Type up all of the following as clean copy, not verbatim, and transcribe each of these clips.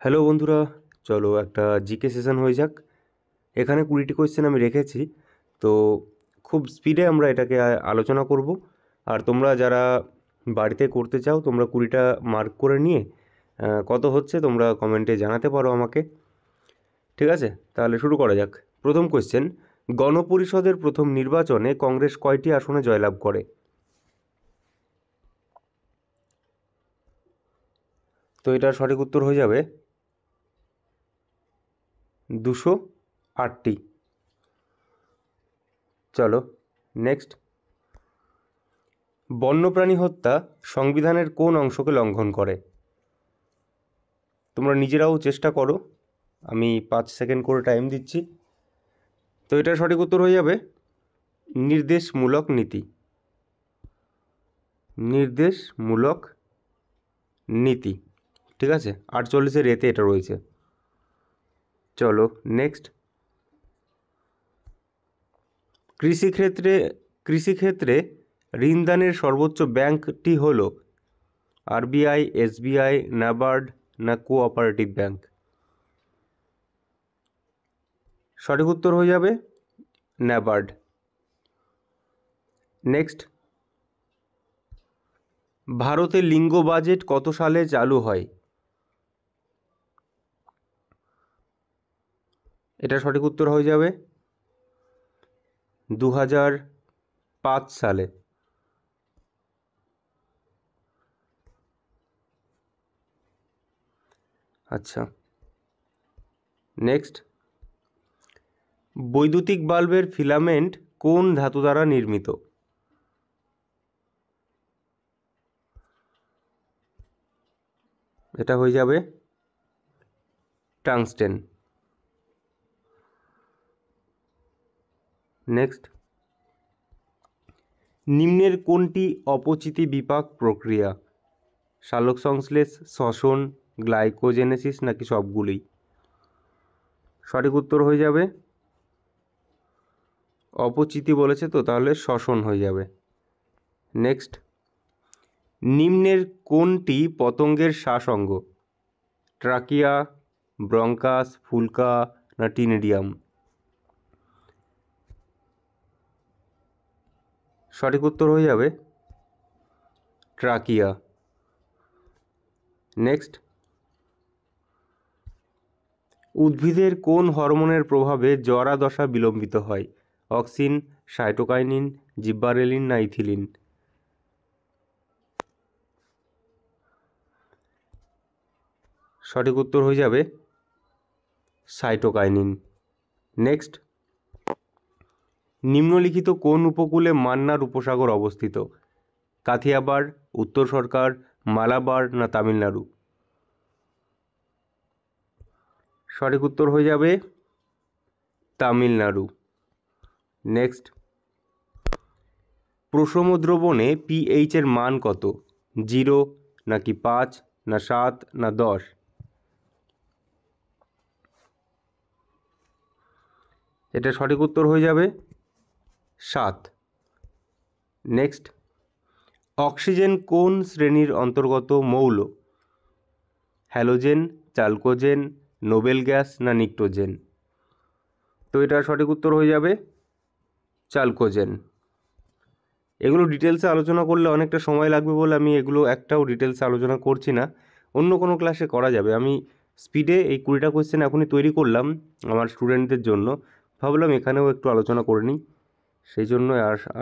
Hello বন্ধুরা, চলো একটা জিকে সেশন হয়ে যাক। এখানে 20টি কোয়েশ্চেন আমি রেখেছি, তো খুব স্পিডে আমরা এটাকে আলোচনা করব। আর তোমরা যারা বাড়িতে করতে চাও তোমরা 20টা মার্ক করে নিয়ে কত হচ্ছে তোমরা কমেন্টে জানাতে পারো আমাকে। ঠিক আছে, তাহলে শুরু করা যাক। প্রথম কোয়েশ্চেন, গণপরিষদের প্রথম নির্বাচনে কংগ্রেস কয়টি আসনে জয়লাভ করে? তো এটার সঠিক উত্তর হয়ে যাবে 208টি। চলো নেক্সট। বন্যপ্রাণী হত্যা সংবিধানের কোন অংশকে লঙ্ঘন করে? তোমরা নিজেরাও চেষ্টা করো, আমি 5 সেকেন্ড করে টাইম দিচ্ছি। তো এটার সঠিক উত্তর হয়ে যাবে নির্দেশমূলক নীতি। নির্দেশমূলক নীতি, ঠিক আছে, 48-এর এতে এটা রয়েছে। চলো নেক্সট। কৃষিক্ষেত্রে ঋণদানের সর্বোচ্চ ব্যাংকটি হলো আরবিআই, এসবিআই, নাবার্ড না কোঅপারেটিভ ব্যাংক? সঠিক উত্তর হয়ে যাবে নাবার্ড। নেক্সট, ভারতের লিঙ্গ বাজেট কত সালে চালু হয়? এটা সঠিক উত্তর হয়ে যাবে 2005 সালে। আচ্ছা নেক্সট, বৈদ্যুতিক বাল্বের ফিলামেন্ট কোন ধাতু দ্বারা নির্মিত? এটা হয়ে যাবে টাংস্টেন। নেক্সট, নিম্নের কোনটি অপচিতি বিপাক প্রক্রিয়া? সালোকসংশ্লেষ, শ্বসন, গ্লাইকোজেনেসিস নাকি সবগুলোই? সঠিক উত্তর হয়ে যাবে অপচিতি বলেছে তো, তাহলে শ্বসন হয়ে যাবে। নেক্সট, নিম্নের কোনটি পতঙ্গের শ্বাসঅঙ্গ? ট্রাকিয়া, ব্রঙ্কাস, ফুলকা না টিনেডিয়াম? সঠিক উত্তর হয়ে যাবে ট্রাকিয়া। নেক্সট, উদ্ভিদের কোন হরমোনের প্রভাবে জরা দশা বিলম্বিত হয়? অক্সিন, সাইটোকাইনিন, জিব্বারেলিন না ইথিলিন? সঠিক উত্তর হয়ে যাবে সাইটোকাইনিন। নেক্সট, নিম্নলিখিত কোন উপকূলে মান্নার উপসাগর অবস্থিত? কাথিয়াবার, উত্তর সরকার, মালাবার না তামিলনাড়ু? সঠিক উত্তর হয়ে যাবে তামিলনাড়ু। নেক্সট, প্রশম দ্রবণে পিএইচ এর মান কত? 0 নাকি 5 না 7 না 10? এটা সঠিক উত্তর হয়ে যাবে 7। নেক্সট, অক্সিজেন কোন শ্রেণীর অন্তর্গত মৌল? হ্যালোজেন, চালকোজেন, নোবেল গ্যাস না নিক্টোজেন? তো এটা সঠিক উত্তর হয়ে যাবে চালকোজেন। এগুলো ডিটেলসে আলোচনা করলে অনেকটা সময় লাগবে বলে আমি এগুলো একটাও ডিটেলসে আলোচনা করছি না, অন্য কোনো ক্লাসে করা যাবে। আমি স্পিডে এই 20টা কোয়েশ্চেন এখনই তৈরি করলাম আমার স্টুডেন্টদের জন্য, ভাবলাম এখানেও একটু আলোচনা করে নিই, সেই জন্য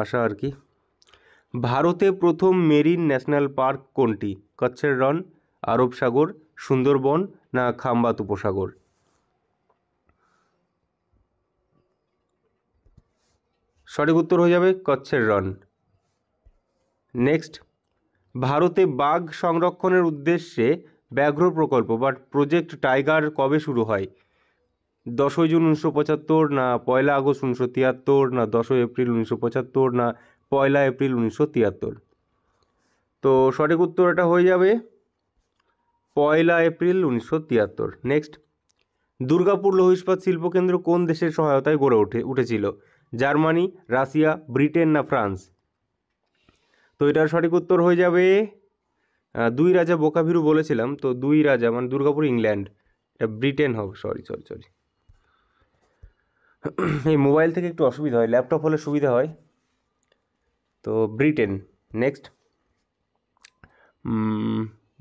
আসা আর কি। ভারতে প্রথম মেরিন ন্যাশনাল পার্ক কোনটি? কচ্ছের রন, আরব সাগর, সুন্দরবন না খাম্বাত উপসাগর? সঠিক উত্তর হয়ে যাবে কচ্ছের রন। নেক্সট, ভারতে বাঘ সংরক্ষণের উদ্দেশ্যে ব্যাঘ্র প্রকল্প বা প্রজেক্ট টাইগার কবে শুরু হয়? 10ই জুন 1975 না 1লা আগস্ট 1973 না 10ই এপ্রিল 1975 না 1লা এপ্রিল 1973? তো সঠিক উত্তর এটা হয়ে যাবে 1লা এপ্রিল 1973। নেক্সট, দুর্গাপুর লৌহ ইস্পাত শিল্পকেন্দ্র কোন দেশের সহায়তায় গড়ে উঠেছিল? জার্মানি, রাশিয়া, ব্রিটেন না ফ্রান্স? তো এটার সঠিক উত্তর হয়ে যাবে দুই রাজা বোকাভিরু বলেছিলাম, তো দুই রাজা মানে দুর্গাপুর ইংল্যান্ড, এটা ব্রিটেন হবে, সরি সরি সরি, এই মোবাইল থেকে একটু অসুবিধা হয়, ল্যাপটপ হলে সুবিধা হয়। তো ব্রিটেন। নেক্সট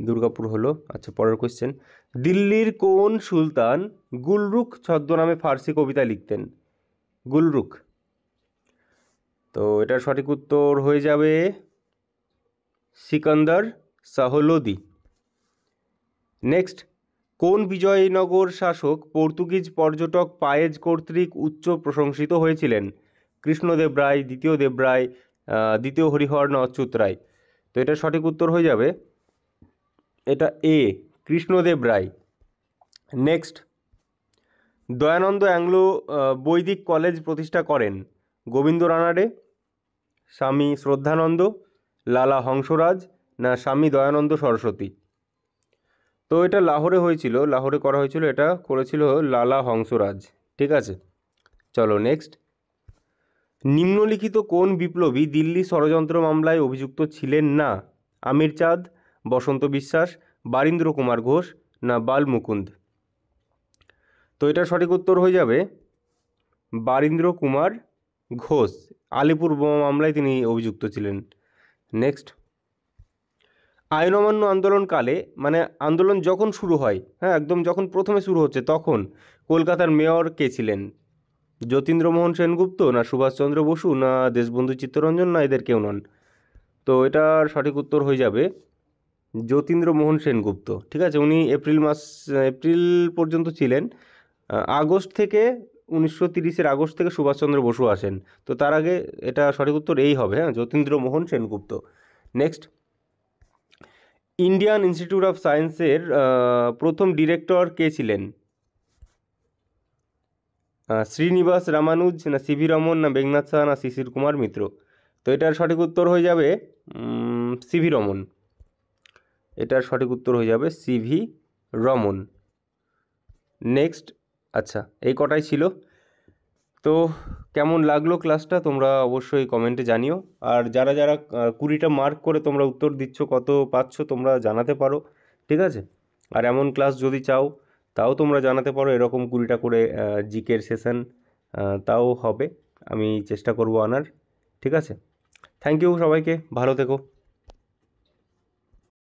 দুর্গাপুর হলো। আচ্ছা, পরের কোয়েশ্চেন, দিল্লির কোন সুলতান গুলরুখ ছদ্মনামে ফার্সি কবিতা লিখতেন? গুলরুখ। তো এটার সঠিক উত্তর হয়ে যাবে সিকান্দার শাহ লোদি। নেক্সট, কোন বিজয়নগর শাসক পর্তুগিজ পর্যটক পায়েজ কর্তৃক উচ্চ প্রশংসিত হয়েছিলেন? কৃষ্ণদেব রায়, দ্বিতীয় দেবরায়, দ্বিতীয় হরিহর না অচ্যুত রায়? তো এটার সঠিক উত্তর হয়ে যাবে এটা এ, কৃষ্ণদেব রায়। নেক্সট, দয়ানন্দ অ্যাংলো বৈদিক কলেজ প্রতিষ্ঠা করেন? গোবিন্দ রানাডে, স্বামী শ্রদ্ধানন্দ, লালা হংসরাজ না স্বামী দয়ানন্দ সরস্বতী? তো এটা লাহোরে হয়েছিল, লাহোরে করা হয়েছিল, এটা করেছিল লালা হংসরাজ। ঠিক আছে, চলো নেক্সট, নিম্নলিখিত কোন বিপ্লবী দিল্লি ষড়যন্ত্র মামলায় অভিযুক্ত ছিলেন না? আমির চাঁদ, বসন্ত বিশ্বাস, বারীন্দ্র কুমার ঘোষ না বাল মুকুন্দ? তো এটার সঠিক উত্তর হয়ে যাবে বারীন্দ্র কুমার ঘোষ। আলিপুর বোমা মামলায় তিনি অভিযুক্ত ছিলেন। নেক্সট, আইন অমান্য আন্দোলনকালে, মানে আন্দোলন যখন শুরু হয়, হ্যাঁ একদম যখন প্রথমে শুরু হচ্ছে, তখন কলকাতার মেয়র কে ছিলেন? যতীন্দ্রমোহন সেনগুপ্ত না সুভাষচন্দ্র বসু না দেশবন্ধু চিত্তরঞ্জন না এদের কেউ নন? তো এটার সঠিক উত্তর হয়ে যাবে যতীন্দ্রমোহন সেনগুপ্ত। ঠিক আছে, উনি এপ্রিল পর্যন্ত ছিলেন। আগস্ট থেকে 1930-এর আগস্ট থেকে সুভাষচন্দ্র বসু আসেন। তো তার আগে এটা সঠিক উত্তর এই হবে, হ্যাঁ, Jatindra Mohan Sengupta. Next, Indian institute of সায়েন্সের প্রথম ডিরেক্টর কে ছিলেন? শ্রীনিবাস রামানুজ না সিভি রমন না মেঘনাথ সাহা না শিশির কুমার মিত্র? তো এটার সঠিক উত্তর হয়ে যাবে সিভি রমন। এটার সঠিক উত্তর হয়ে যাবে সিভি রমন। নেক্সট, আচ্ছা এই কটাই ছিল। তো কেমন লাগলো ক্লাসটা তোমরা অবশ্যই কমেন্টে জানিও। আর যারা যারা 20টা মার্ক করে তোমরা উত্তর দিচ্ছ, কত পাচ্ছ তোমরা জানাতে পারো। ঠিক আছে, আর এমন ক্লাস যদি চাও তাও তোমরা জানাতে পারো, এরকম 20টা করে জিকের সেশন তাও হবে, আমি চেষ্টা করব আনার। ঠিক আছে, থ্যাংক ইউ সবাইকে, ভালো থেকো।